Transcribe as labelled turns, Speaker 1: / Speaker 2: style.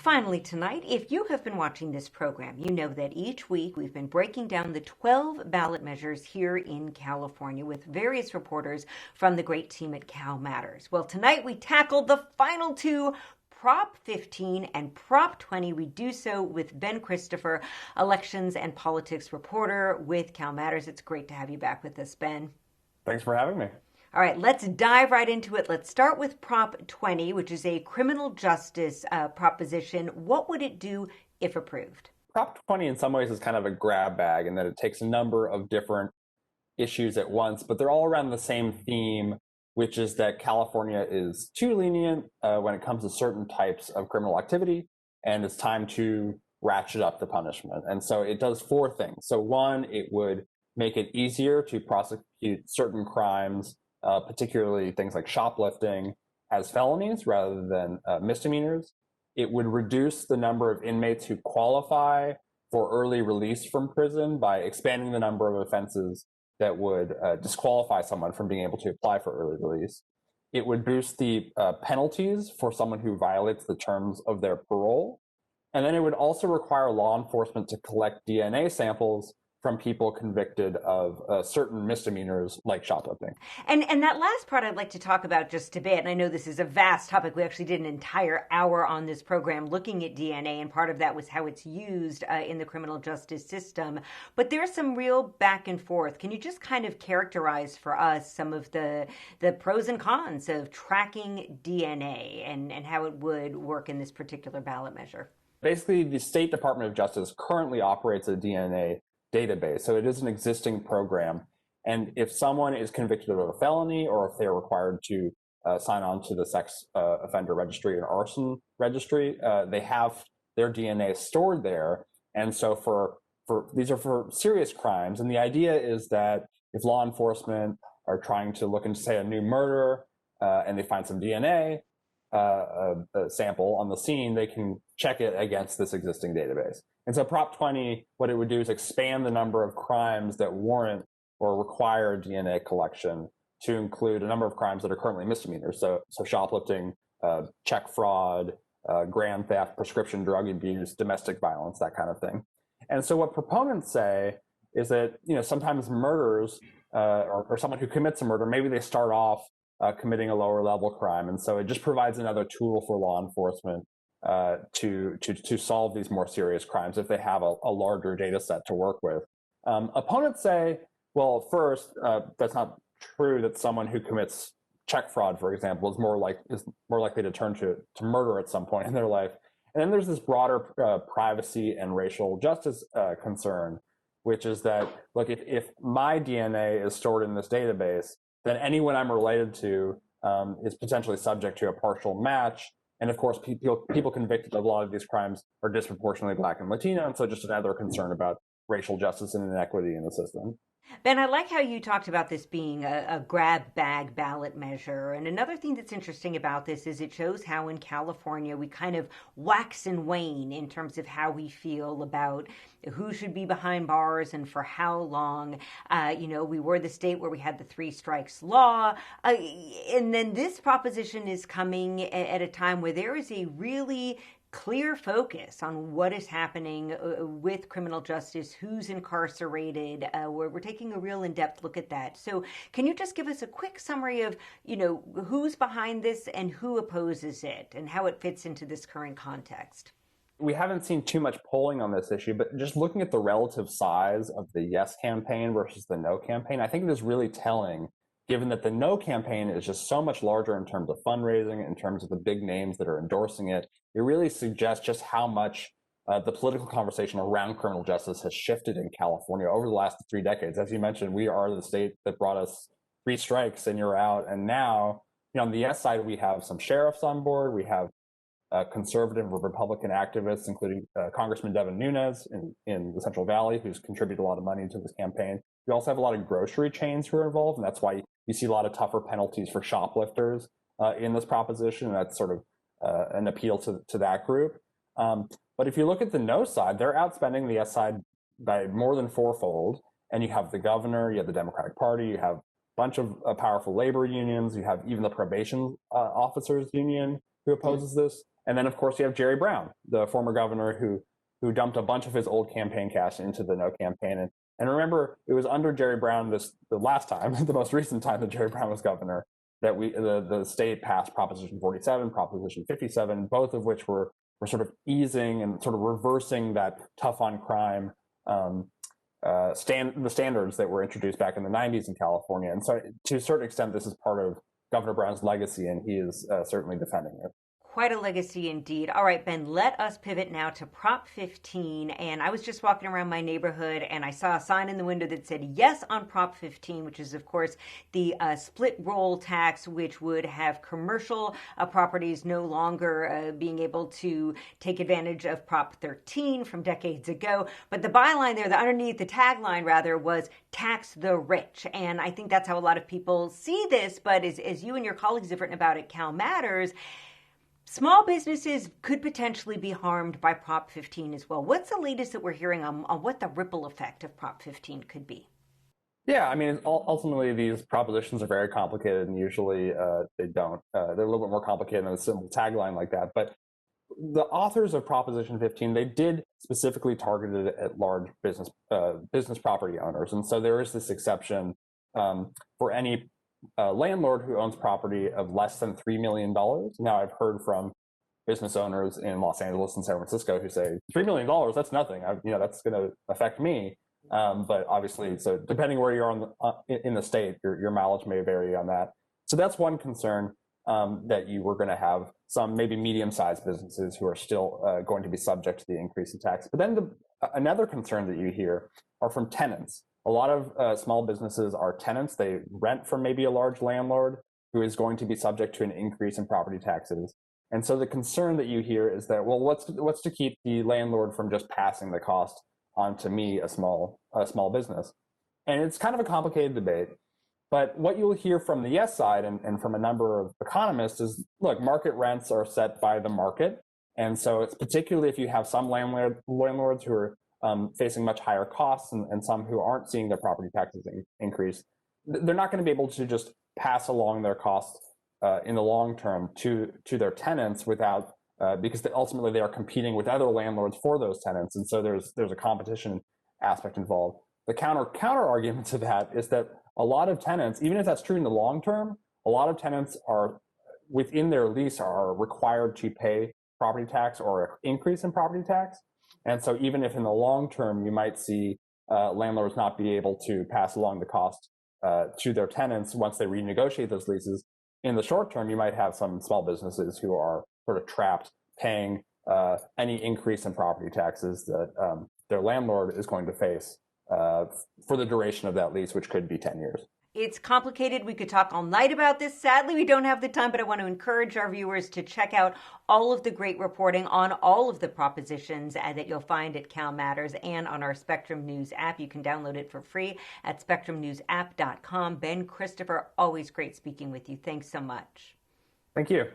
Speaker 1: finally, tonight, if you have been watching this program, you know that each week we've been breaking down the 12 ballot measures here in California with various reporters from the great team at CalMatters. Well, tonight we tackled the final two, Prop 15 and Prop 20. We do so with Ben Christopher, elections and politics reporter with CalMatters. It's great to have you back with us, Ben.
Speaker 2: Thanks for having me.
Speaker 1: All right, let's dive right into it. Let's start with Prop 20, which is a criminal justice proposition. What would it do if approved?
Speaker 2: Prop 20 in some ways is kind of a grab bag in that it takes a number of different issues at once, but they're all around the same theme, which is that California is too lenient when it comes to certain types of criminal activity, and it's time to ratchet up the punishment. And so it does four things. So one, it would make it easier to prosecute certain crimes, particularly things like shoplifting, as felonies rather than misdemeanors. It would reduce the number of inmates who qualify for early release from prison by expanding the number of offenses that would disqualify someone from being able to apply for early release. It would boost the penalties for someone who violates the terms of their parole. And then it would also require law enforcement to collect DNA samples from people convicted of certain misdemeanors like shoplifting.
Speaker 1: And that last part I'd like to talk about just a bit. And I know this is a vast topic. We actually did an entire hour on this program looking at DNA, and part of that was how it's used in the criminal justice system. But there's some real back and forth. Can you just kind of characterize for us some of the pros and cons of tracking DNA and how it would work in this particular ballot measure?
Speaker 2: Basically, the State Department of Justice currently operates a DNA database. So it is an existing program. And if someone is convicted of a felony, or if they're required to sign on to the sex offender registry and arson registry, they have their DNA stored there. And so for these are for serious crimes. And the idea is that if law enforcement are trying to look into, say, a new murder, and they find some DNA sample on the scene, they can check it against this existing database. And so Prop 20, what it would do is expand the number of crimes that warrant or require DNA collection to include a number of crimes that are currently misdemeanors. So shoplifting, check fraud, grand theft, prescription drug abuse, domestic violence, that kind of thing. And so what proponents say is that, sometimes murders or someone who commits a murder, maybe they start off committing a lower level crime. And so it just provides another tool for law enforcement to solve these more serious crimes if they have a larger data set to work with. Opponents say, well, first, that's not true that someone who commits check fraud, for example, is more likely to turn to murder at some point in their life. And then there's this broader privacy and racial justice concern, which is that, look, if my DNA is stored in this database, then anyone I'm related to is potentially subject to a partial match. And of course, people convicted of a lot of these crimes are disproportionately Black and Latino. And so just another concern about racial justice and inequity in the system.
Speaker 1: Ben, I like how you talked about this being a grab bag ballot measure. And another thing that's interesting about this is it shows how in California we kind of wax and wane in terms of how we feel about who should be behind bars and for how long. We were the state where we had the three strikes law. And then this proposition is coming at a time where there is a really clear focus on what is happening with criminal justice, who's incarcerated, where we're taking a real in-depth look at that. So can you just give us a quick summary of, who's behind this and who opposes it and how it fits into this current context?
Speaker 2: We haven't seen too much polling on this issue, but just looking at the relative size of the yes campaign versus the no campaign, I think it is really telling, given that the no campaign is just so much larger in terms of fundraising, in terms of the big names that are endorsing it. It really suggests just how much the political conversation around criminal justice has shifted in California over the last 3 decades. As you mentioned, we are the state that brought us 3 strikes and you're out. And now, on the yes side, we have some sheriffs on board. We have conservative or Republican activists, including Congressman Devin Nunes in the Central Valley, who's contributed a lot of money to this campaign. We also have a lot of grocery chains who are involved, and that's why you see a lot of tougher penalties for shoplifters in this proposition. And that's sort of an appeal to that group. But if you look at the no side, they're outspending the yes side by more than fourfold. And you have the governor, you have the Democratic Party, you have a bunch of powerful labor unions, you have even the probation officers union who opposes this. And then, of course, you have Jerry Brown, the former governor who dumped a bunch of his old campaign cash into the No campaign. And remember, it was under Jerry Brown the last time, the most recent time that Jerry Brown was governor, that the state passed Proposition 47, Proposition 57, both of which were sort of easing and sort of reversing that tough on crime the standards that were introduced back in the 90s in California. And so to a certain extent, this is part of Governor Brown's legacy, and he is certainly defending it.
Speaker 1: Quite a legacy indeed. All right, Ben, let us pivot now to Prop 15. And I was just walking around my neighborhood and I saw a sign in the window that said yes on Prop 15, which is, of course, the split roll tax, which would have commercial properties no longer being able to take advantage of Prop 13 from decades ago. But the byline there, the tagline rather, was tax the rich. And I think that's how a lot of people see this. But as you and your colleagues have written about at CalMatters, small businesses could potentially be harmed by Prop 15 as well. What's the latest that we're hearing on what the ripple effect of Prop 15 could be?
Speaker 2: Yeah, I mean, ultimately, these propositions are very complicated, and usually they don't. They're a little bit more complicated than a simple tagline like that. But the authors of Proposition 15, they did specifically target it at large business property owners. And so there is this exception for any landlord who owns property of less than $3 million. Now, I've heard from business owners in Los Angeles and San Francisco who say, $3 million, that's nothing. That's going to affect me. But obviously, so depending where you're in the state, your mileage may vary on that. So that's one concern, that you were going to have some maybe medium-sized businesses who are still going to be subject to the increase in tax. But then another concern that you hear are from tenants. A lot of small businesses are tenants. They rent from maybe a large landlord who is going to be subject to an increase in property taxes. And so the concern that you hear is that, well, what's to keep the landlord from just passing the cost on to me, a small business? And it's kind of a complicated debate. But what you'll hear from the yes side and from a number of economists is, look, market rents are set by the market. And so it's particularly if you have some landlords who are facing much higher costs and some who aren't seeing their property taxes increase, they're not going to be able to just pass along their costs in the long term to their tenants without because ultimately they are competing with other landlords for those tenants. And so there's a competition aspect involved. The counter argument to that is that a lot of tenants, even if that's true in the long term, a lot of tenants are within their lease are required to pay property tax or an increase in property tax. And so even if in the long term you might see landlords not be able to pass along the cost to their tenants once they renegotiate those leases, in the short term you might have some small businesses who are sort of trapped paying any increase in property taxes that their landlord is going to face for the duration of that lease, which could be 10 years.
Speaker 1: It's complicated. We could talk all night about this. Sadly, we don't have the time, but I want to encourage our viewers to check out all of the great reporting on all of the propositions that you'll find at CalMatters and on our Spectrum News app. You can download it for free at spectrumnewsapp.com. Ben Christopher, always great speaking with you. Thanks so much.
Speaker 2: Thank you.